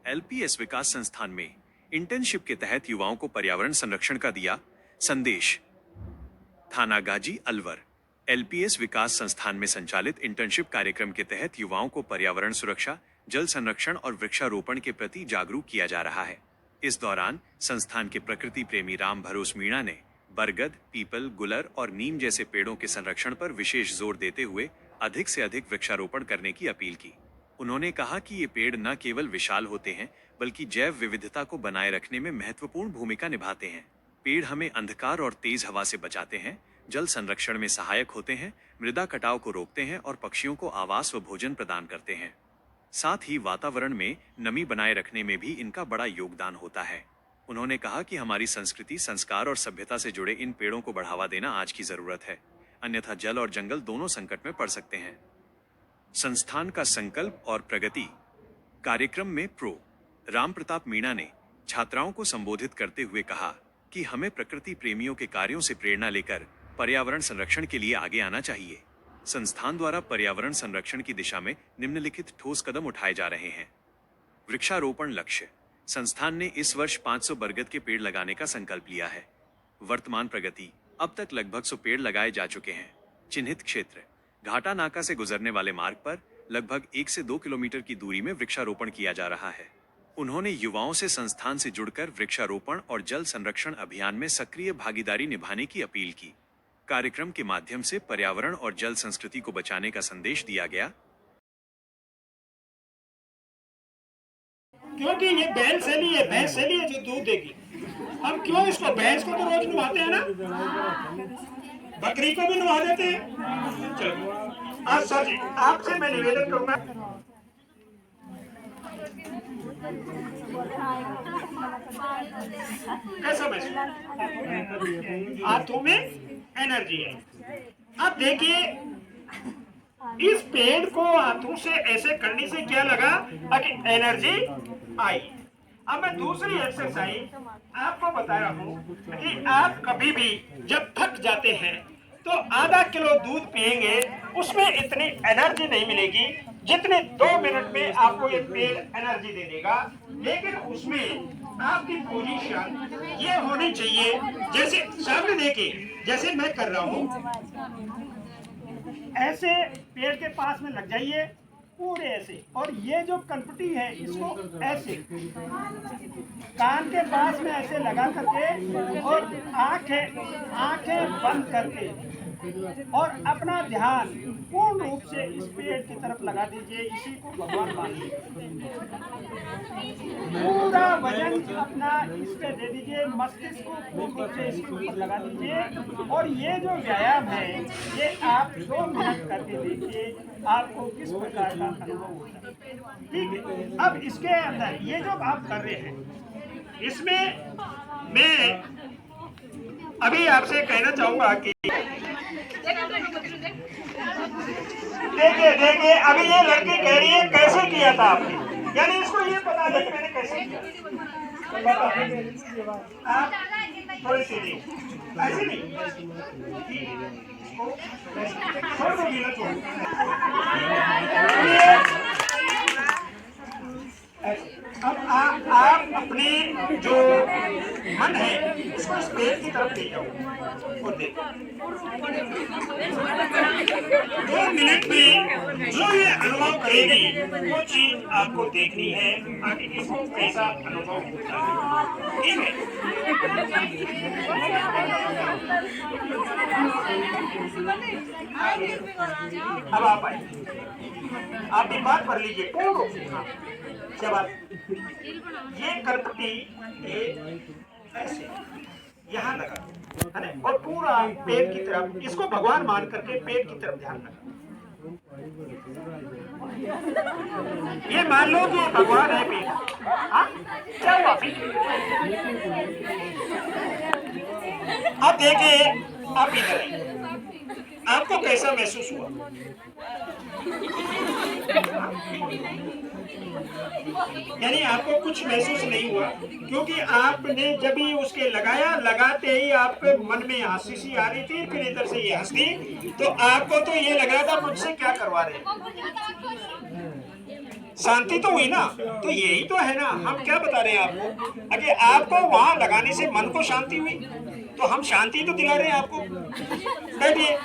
LPS विकास संस्थान में internship के तहत युवाओं को पर्यावरण संरक्षण का दिया संदेश। थानागाजी अलवर एलपीएस विकास संस्थान में संचालित इंटर्नशिप कार्यक्रम के तहत युवाओं को पर्यावरण सुरक्षा, जल संरक्षण और वृक्षारोपण के प्रति जागरूक किया जा रहा है। इस दौरान संस्थान के प्रकृति प्रेमी राम भरोस मीणा ने बरगद, पीपल, गुलर और नीम जैसे पेड़ों के संरक्षण पर विशेष जोर देते हुए अधिक से अधिक वृक्षारोपण करने की अपील की। उन्होंने कहा कि ये पेड़ न केवल विशाल होते हैं बल्कि जैव विविधता को बनाए रखने में महत्वपूर्ण भूमिका निभाते हैं। पेड़ हमें अंधकार और तेज हवा से बचाते हैं, जल संरक्षण में सहायक होते हैं, मृदा कटाव को रोकते हैं और पक्षियों को आवास व भोजन प्रदान करते हैं। साथ ही वातावरण में नमी बनाए रखने में भी इनका बड़ा योगदान होता है। उन्होंने कहा कि हमारी संस्कृति, संस्कार और सभ्यता से जुड़े इन पेड़ों को बढ़ावा देना आज की जरूरत है, अन्यथा जल और जंगल दोनों संकट में पड़ सकते हैं। संस्थान का संकल्प और प्रगति कार्यक्रम में प्रो राम प्रताप मीणा ने छात्राओं को संबोधित करते हुए कहा कि हमें प्रकृति प्रेमियों के कार्यों से प्रेरणा लेकर पर्यावरण संरक्षण के लिए आगे आना चाहिए। संस्थान द्वारा पर्यावरण संरक्षण की दिशा में निम्नलिखित ठोस कदम उठाए जा रहे हैं। वृक्षारोपण लक्ष्य संस्थान ने इस वर्ष 500 बरगद के पेड़ लगाने का संकल्प लिया है। वर्तमान प्रगति, अब तक लगभग 100 पेड़ लगाए जा चुके हैं। चिन्हित क्षेत्र घाटा नाका से गुजरने वाले मार्ग पर लगभग 1 से 2 किलोमीटर की दूरी में वृक्षारोपण किया जा रहा है। उन्होंने युवाओं से संस्थान से जुड़कर वृक्षारोपण और जल संरक्षण अभियान में सक्रिय भागीदारी निभाने की अपील की। कार्यक्रम के माध्यम से पर्यावरण और जल संस्कृति को बचाने का संदेश दिया गया। क्योंकि ये भैंस है जो दूध देगी। हम क्यों इसको, भैंस को तो रोज नहलाते हैं ना, बकरी को भी नहला देते हैं। चलो आज सर जी आपसे मैं निवेदन करूंगा, कैसा महसूस, हाथों में एनर्जी है। अब देखिए इस पेड़ को हाथों से ऐसे करने से क्या लगा कि एनर्जी आई। अब मैं दूसरी एक्सरसाइज आपको बता रहा हूँ कि आप कभी भी जब थक जाते हैं तो आधा किलो दूध पिएंगे, उसमें इतनी एनर्जी नहीं मिलेगी जितने 2 मिनट में आपको ये पेड़ एनर्जी दे देगा। लेकिन उसमें आपकी पोजीशन ये होनी चाहिए, जैसे सामने देखिए, जैसे मैं कर रहा हूँ, ऐसे पेड़ के पास में लग जाइए पूरे ऐसे, और ये जो कनपटी है इसको ऐसे कान के पास में ऐसे लगा करके और आंखें बंद करके और अपना ध्यान पूर्ण रूप से इस पेड़ की तरफ लगा दीजिए। इसी को भगवान मानिए, पूरा वजन अपना इस पे दे दीजिए, मस्तिष्क को पूर्ण रूप से इसके ऊपर लगा दीजिए। और ये जो व्यायाम है ये आप 2 मिनट करके देखिए, आपको किस प्रकार का अनुभव होता है। ठीक है, अब इसके अंदर ये जो आप कर रहे हैं, इसमें मैं अभी आपसे कहना चाहूंगा कि देखिए अभी ये लड़की कह रही है कैसे किया था आपने, यानी इसको ये पता नहीं मैंने कैसे किया। आप थोड़ी सी ऐसे नहीं, छोड़ दो गीला, छोड़। अब आप अपने जो मन है उसको इस पेड़ की तरफ ले जाओ और देखो 2 मिनट में जो ये अनुभव करेगी वो चीज आपको देखनी है, आगे इसको कैसा अनुभव होता है। ठीक है, अब आप आइए, आप भी बात कर लीजिए पूर्ण रूप से। जब आप ये करपटी ऐसे यहाँ लगा है ना, और पूरा पेट की तरफ, इसको भगवान मान करके पेट की तरफ ध्यान लगा। ये मान लो कि भगवान है पेट। हाँ क्या हुआ पेट? अब देखिए, आप इधर आइए, आपको कैसा महसूस हुआ? यानी आपको कुछ महसूस नहीं हुआ, क्योंकि आपने जब ही उसके लगाया, लगाते ही आपके मन में हंसी सी आ रही थी, फिर इधर से ये हंसती, तो आपको तो ये लग रहा था मुझसे क्या करवा रहे हैं। शांति तो हुई ना। तो यही तो है ना, हम क्या बता रहे हैं आपको, अगर आपको वहां लगाने से मन को शांति हुई तो हम शांति तो दिला रहे हैं आपको। बैठिए।